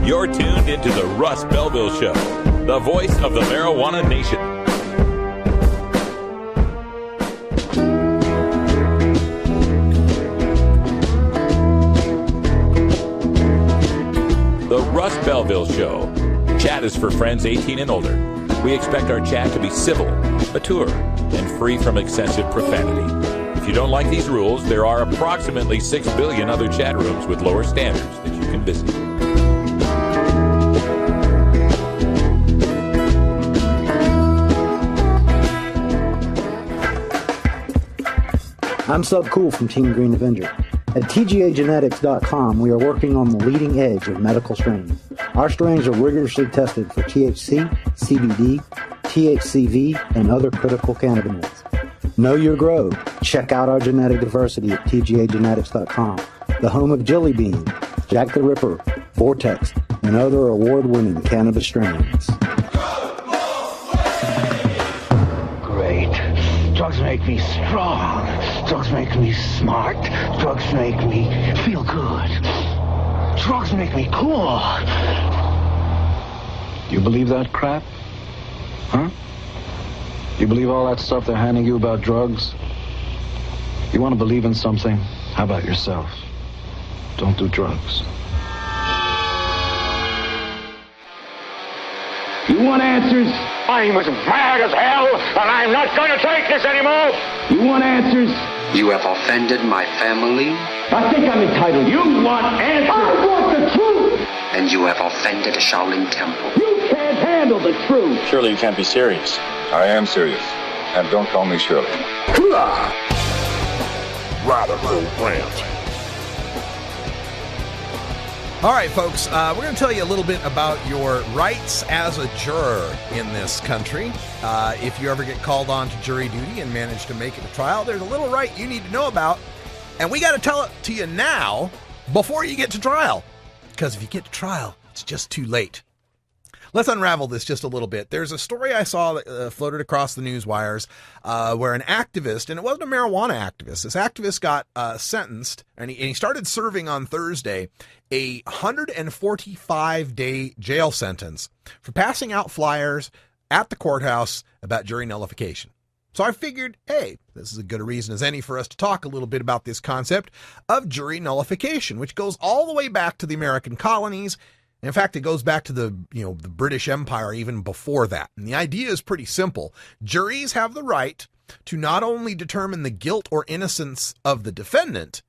You're tuned into the Russ Belville Show, the voice of the marijuana nation. The Russ Belville Show. Chat is for friends 18 and older. We expect our chat to be civil, mature, and free from excessive profanity. If you don't like these rules, there are approximately 6 billion other chat rooms with lower standards that you can visit. I'm Sub Cool from Team Green Avenger. At TGAgenetics.com, we are working on the leading edge of medical strains. Our strains are rigorously tested for THC, CBD, THCV, and other critical cannabinoids. Know your grow. Check out our genetic diversity at TGAgenetics.com, the home of Jelly Bean, Jack the Ripper, Vortex, and other award-winning cannabis strains. Great. Drugs make me strong. Drugs make me smart. Drugs make me feel good. Drugs make me cool. You believe that crap? Huh? You believe all that stuff they're handing you about drugs? You want to believe in something? How about yourself? Don't do drugs. You want answers? I'm as mad as hell, and I'm not going to take this anymore. You want answers? You have offended my family. I think I'm entitled. You want answers? I want the truth. And you have offended the Shaolin Temple. You can't handle the truth. Surely you can't be serious. I am serious. And don't call me Shirley. Radical Rant. All right, folks, we're going to tell you a little bit about your rights as a juror in this country. If you ever get called on to jury duty and manage to make it to trial, there's a little right you need to know about, and we got to tell it to you now before you get to trial, because if you get to trial, it's just too late. Let's unravel this just a little bit. There's a story I saw that floated across the news wires where an activist, and it wasn't a marijuana activist, this activist got sentenced, and he started serving on Thursday a 145-day jail sentence for passing out flyers at the courthouse about jury nullification. So I figured, hey, this is as good a reason as any for us to talk a little bit about this concept of jury nullification, which goes all the way back to the American colonies. In fact, it goes back to the British Empire even before that. And the idea is pretty simple. Juries have the right to not only determine the guilt or innocence of the defendant,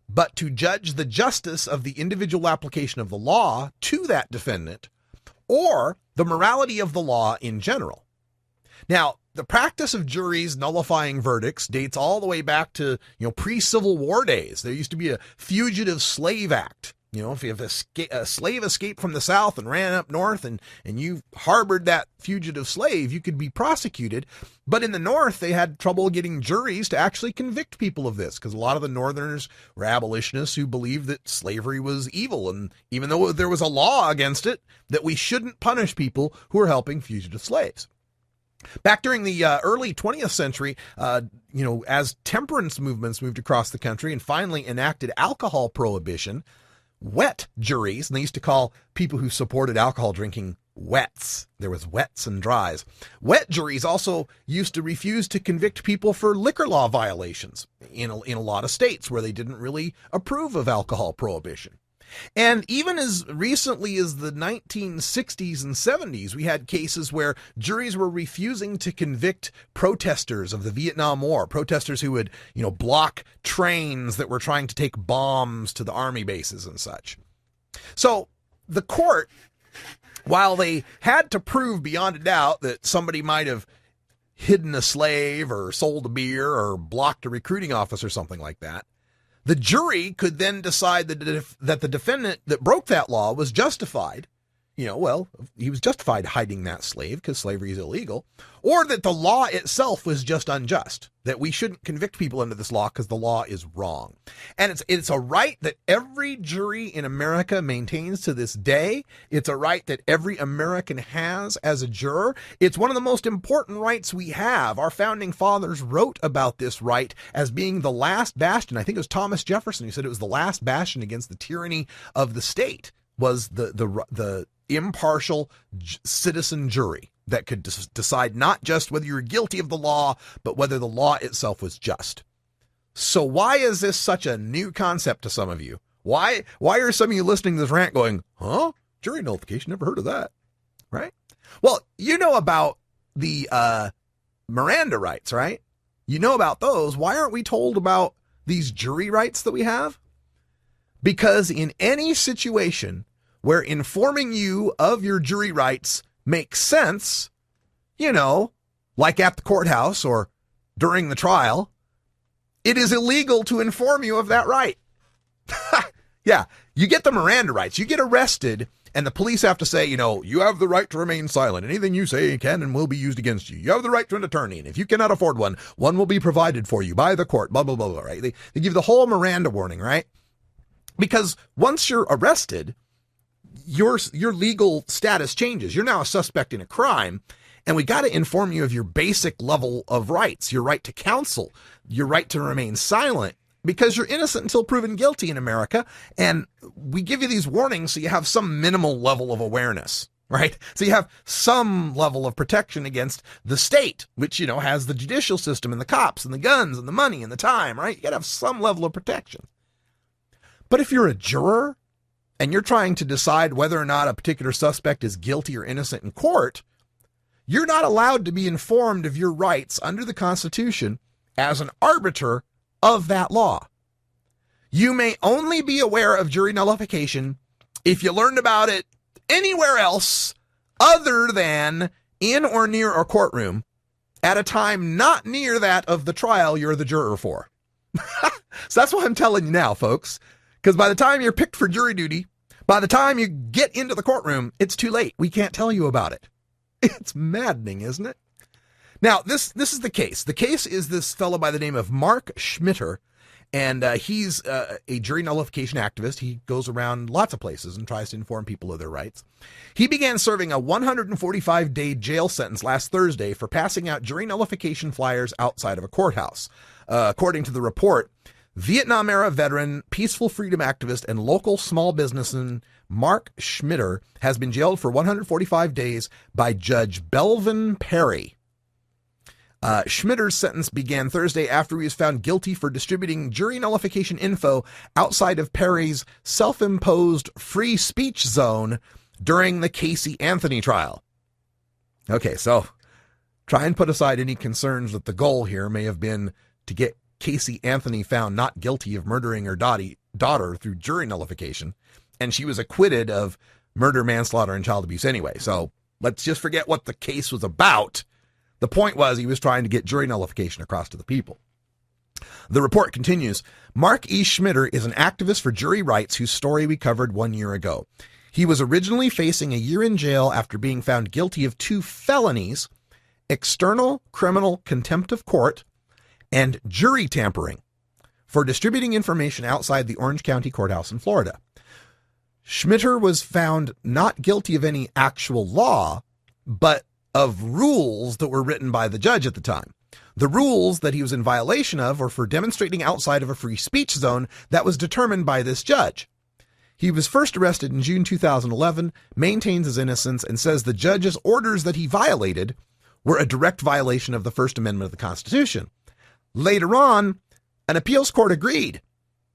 but to judge the justice of the individual application of the law to that defendant, or the morality of the law in general. Now, the practice of juries nullifying verdicts dates all the way back to, pre-Civil War days. There used to be a Fugitive Slave Act. If you have a slave escaped from the South and ran up north and you harbored that fugitive slave, you could be prosecuted. But in the North, they had trouble getting juries to actually convict people of this because a lot of the Northerners were abolitionists who believed that slavery was evil. And even though there was a law against it, that we shouldn't punish people who are helping fugitive slaves. Back during the early 20th century, as temperance movements moved across the country and finally enacted alcohol prohibition, wet juries, and they used to call people who supported alcohol drinking wets. There was wets and dries. Wet juries also used to refuse to convict people for liquor law violations in a lot of states where they didn't really approve of alcohol prohibition. And even as recently as the 1960s and 70s, we had cases where juries were refusing to convict protesters of the Vietnam War, protesters who would, block trains that were trying to take bombs to the army bases and such. So the court, while they had to prove beyond a doubt that somebody might have hidden a slave or sold a beer or blocked a recruiting office or something like that, the jury could then decide that the defendant that broke that law was justified. He was justified hiding that slave because slavery is illegal, or that the law itself was just unjust, that we shouldn't convict people under this law because the law is wrong. And it's a right that every jury in America maintains to this day. It's a right that every American has as a juror. It's one of the most important rights we have. Our founding fathers wrote about this right as being the last bastion. I think it was Thomas Jefferson who said it was the last bastion against the tyranny of the state, was the impartial citizen jury that could decide not just whether you're guilty of the law, but whether the law itself was just. So why is this such a new concept to some of you? Why are some of you listening to this rant going, huh? Jury nullification, never heard of that, right? Well, you know about the Miranda rights, right? You know about those. Why aren't we told about these jury rights that we have? Because in any situation where informing you of your jury rights makes sense, like at the courthouse or during the trial, it is illegal to inform you of that right. Yeah, you get the Miranda rights. You get arrested and the police have to say, you have the right to remain silent. Anything you say can and will be used against you. You have the right to an attorney. And if you cannot afford one will be provided for you by the court, blah, blah, blah, blah, right? They give the whole Miranda warning, right? Because once you're arrested, your legal status changes. You're now a suspect in a crime, and we got to inform you of your basic level of rights, your right to counsel, your right to remain silent, because you're innocent until proven guilty in America, and we give you these warnings so you have some minimal level of awareness, right? So you have some level of protection against the state, which, has the judicial system and the cops and the guns and the money and the time, right? You got to have some level of protection. But if you're a juror, and you're trying to decide whether or not a particular suspect is guilty or innocent in court, You're not allowed to be informed of your rights under the Constitution as an arbiter of that law. You may only be aware of jury nullification if you learned about it anywhere else other than in or near a courtroom at a time not near that of the trial you're the juror for. So that's what I'm telling you now, folks, because by the time you're picked for jury duty, by the time you get into the courtroom, it's too late. We can't tell you about it. It's maddening, isn't it? Now, this is the case. The case is this fellow by the name of Mark Schmitter, and he's a jury nullification activist. He goes around lots of places and tries to inform people of their rights. He began serving a 145-day jail sentence last Thursday for passing out jury nullification flyers outside of a courthouse. According to the report, Vietnam-era veteran, peaceful freedom activist, and local small businessman Mark Schmitter has been jailed for 145 days by Judge Belville Perry. Schmitter's sentence began Thursday after he was found guilty for distributing jury nullification info outside of Perry's self-imposed free speech zone during the Casey Anthony trial. Okay, so try and put aside any concerns that the goal here may have been to get Casey Anthony found not guilty of murdering her daughter through jury nullification, and she was acquitted of murder, manslaughter, and child abuse anyway. So let's just forget what the case was about. The point was he was trying to get jury nullification across to the people. The report continues. Mark E. Schmitter is an activist for jury rights whose story we covered 1 year ago. He was originally facing a year in jail after being found guilty of 2 felonies, external criminal contempt of court, and jury tampering for distributing information outside the Orange County Courthouse in Florida. Schmitter was found not guilty of any actual law, but of rules that were written by the judge at the time. The rules that he was in violation of were for demonstrating outside of a free speech zone that was determined by this judge. He was first arrested in June 2011, maintains his innocence, and says the judge's orders that he violated were a direct violation of the First Amendment of the Constitution. Later on, an appeals court agreed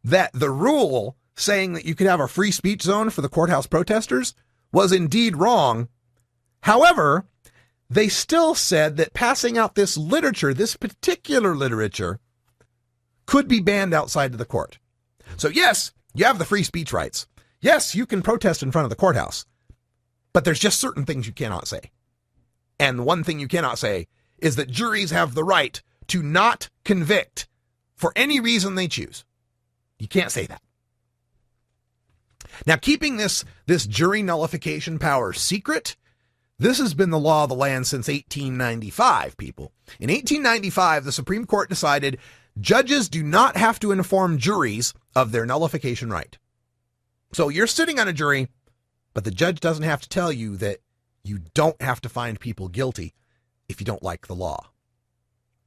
that the rule saying that you could have a free speech zone for the courthouse protesters was indeed wrong. However, they still said that passing out this literature, this particular literature, could be banned outside of the court. So yes, you have the free speech rights. Yes, you can protest in front of the courthouse, but there's just certain things you cannot say. And one thing you cannot say is that juries have the right to not convict for any reason they choose. You can't say that. Now, keeping this jury nullification power secret, this has been the law of the land since 1895, people. In 1895, the Supreme Court decided judges do not have to inform juries of their nullification right. So you're sitting on a jury, but the judge doesn't have to tell you that you don't have to find people guilty if you don't like the law.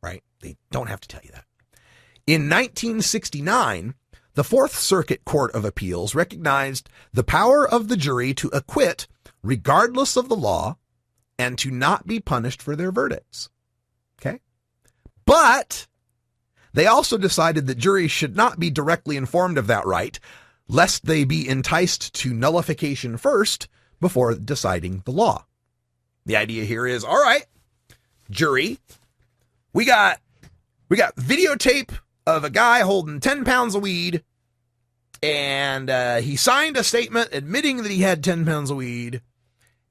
Right? They don't have to tell you that. In 1969, the Fourth Circuit Court of Appeals recognized the power of the jury to acquit regardless of the law and to not be punished for their verdicts. Okay? But they also decided that juries should not be directly informed of that right, lest they be enticed to nullification first before deciding the law. The idea here is, all right, jury, we got videotape of a guy holding 10 pounds of weed, and he signed a statement admitting that he had 10 pounds of weed,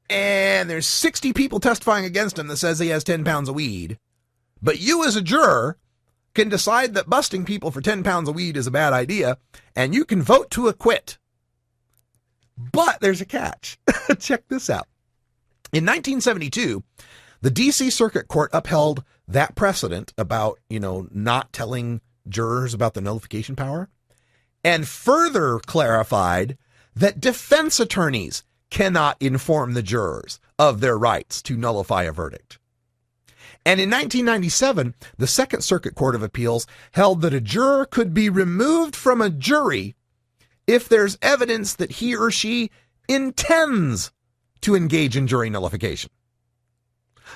and there's 60 people testifying against him that says he has 10 pounds of weed. But you as a juror can decide that busting people for 10 pounds of weed is a bad idea, and you can vote to acquit. But there's a catch. Check this out. In 1972, the D.C. Circuit Court upheld that precedent about, not telling jurors about the nullification power, and further clarified that defense attorneys cannot inform the jurors of their rights to nullify a verdict. And in 1997, the Second Circuit Court of Appeals held that a juror could be removed from a jury if there's evidence that he or she intends to engage in jury nullification.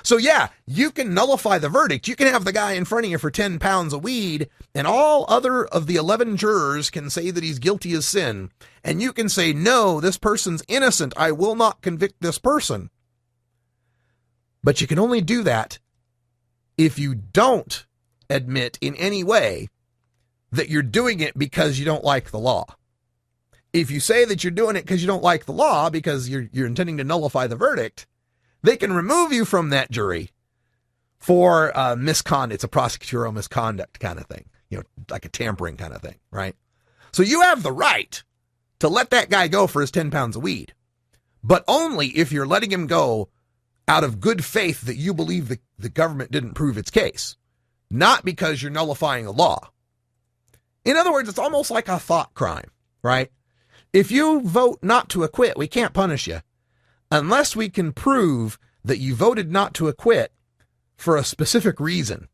So yeah, you can nullify the verdict. You can have the guy in front of you for 10 pounds of weed, and all other of the 11 jurors can say that he's guilty as sin. And you can say, 'No, this person's innocent. I will not convict this person.' But you can only do that if you don't admit in any way that you're doing it because you don't like the law. If you say that you're doing it because you don't like the law, because you're intending to nullify the verdict, they can remove you from that jury for misconduct. It's a prosecutorial misconduct kind of thing, like a tampering kind of thing, right? So you have the right to let that guy go for his 10 pounds of weed, but only if you're letting him go out of good faith that you believe the government didn't prove its case, not because you're nullifying a law. In other words, it's almost like a thought crime, right? If you vote not to acquit, we can't punish you unless we can prove that you voted not to acquit for a specific reason,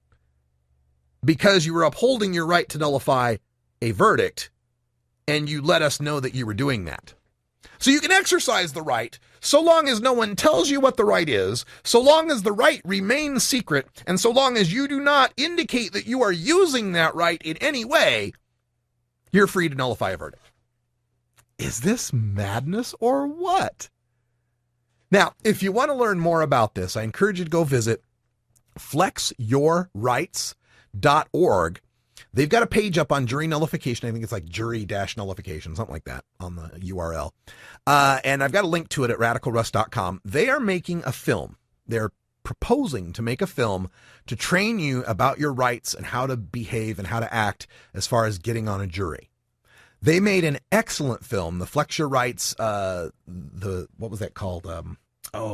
because you were upholding your right to nullify a verdict and you let us know that you were doing that. So you can exercise the right so long as no one tells you what the right is, so long as the right remains secret, and so long as you do not indicate that you are using that right in any way, you're free to nullify a verdict. Is this madness or what? Now, if you want to learn more about this, I encourage you to go visit flexyourrights.org. They've got a page up on jury nullification. I think it's like jury-nullification, something like that on the URL. And I've got a link to it at radicalruss.com. They are making a film. They're proposing to make a film to train you about your rights and how to behave and how to act as far as getting on a jury. They made an excellent film, the Flex Your Rights, what was that called?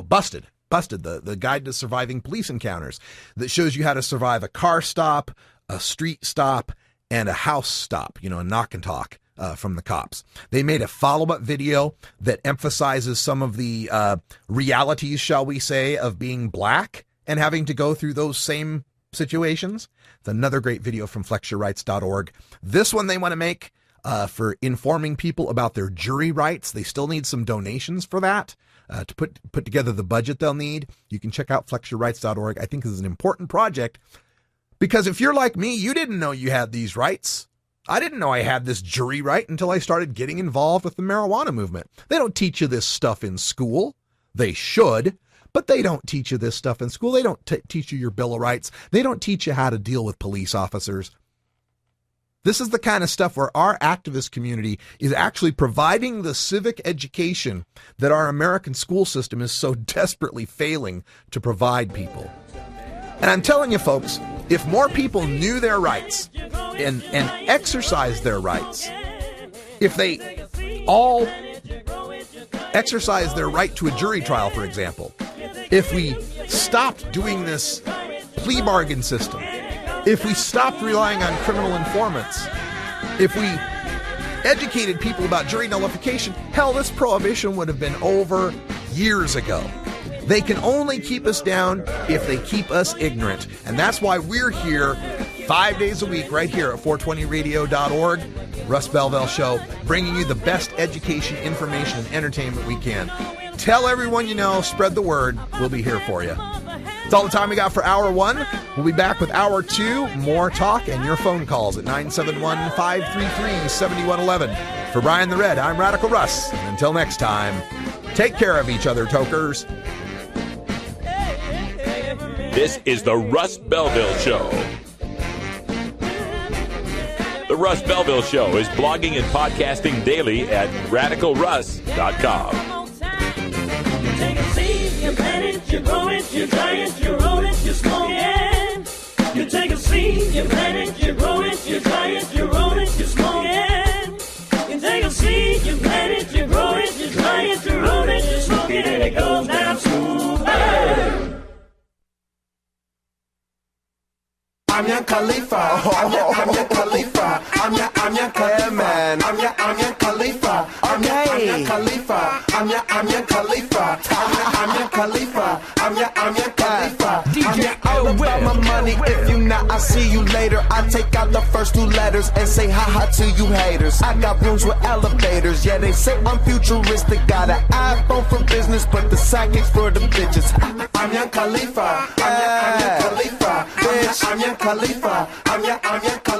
Busted, the Guide to Surviving Police Encounters, that shows you how to survive a car stop, a street stop, and a house stop, a knock and talk from the cops. They made a follow-up video that emphasizes some of the realities, shall we say, of being black and having to go through those same situations. It's another great video from flexyourrights.org. This one they want to make for informing people about their jury rights. They still need some donations for that. To put together the budget they'll need. You can check out flexyourrights.org. I think this is an important project, because if you're like me, you didn't know you had these rights. I didn't know I had this jury right until I started getting involved with the marijuana movement. They don't teach you this stuff in school. They should, but they don't teach you this stuff in school. They don't teach you your Bill of Rights. They don't teach you how to deal with police officers. This is the kind of stuff where our activist community is actually providing the civic education that our American school system is so desperately failing to provide people. And I'm telling you, folks, if more people knew their rights and exercised their rights, if they all exercised their right to a jury trial, for example, if we stopped doing this plea bargain system, if we stopped relying on criminal informants, if we educated people about jury nullification, hell, this prohibition would have been over years ago. They can only keep us down if they keep us ignorant. And that's why we're here 5 days a week right here at 420radio.org, Russ Belville Show, bringing you the best education, information, and entertainment we can. Tell everyone you know, spread the word. We'll be here for you. That's all the time we got for Hour 1. We'll be back with Hour 2, more talk and your phone calls at 971-533-7111. For Brian the Red, I'm Radical Russ. And until next time, take care of each other, tokers. This is the Russ Belville Show. The Russ Belville Show is blogging and podcasting daily at radicalruss.com. You plant it, you grow it, you dry it, you roll it, you smoke it. You take a seed, you plant it, you grow it, you dry it, you roll it, you smoke it. You take a seed, you plant it, you grow it, you dry it, you roll it, you smoke it, and it goes down smooth. I'm your Khalifa. I'm your Khalifa. I'm your Khalifa. Man. I'm your Khalifa. I'm your Khalifa. I'm your Khalifa. I'm your Khalifa. I'm your Khalifa. DJ all about my money. If you not, I'll see you later. I take out the first two letters and say ha to you haters. I got rooms with elevators. Yeah, they say I'm futuristic. Got an iPhone for business, but the sidekicks for the bitches. I'm your Khalifa. I'm your Khalifa. Bitch. I'm your Khalifa. I'm your Khalifa.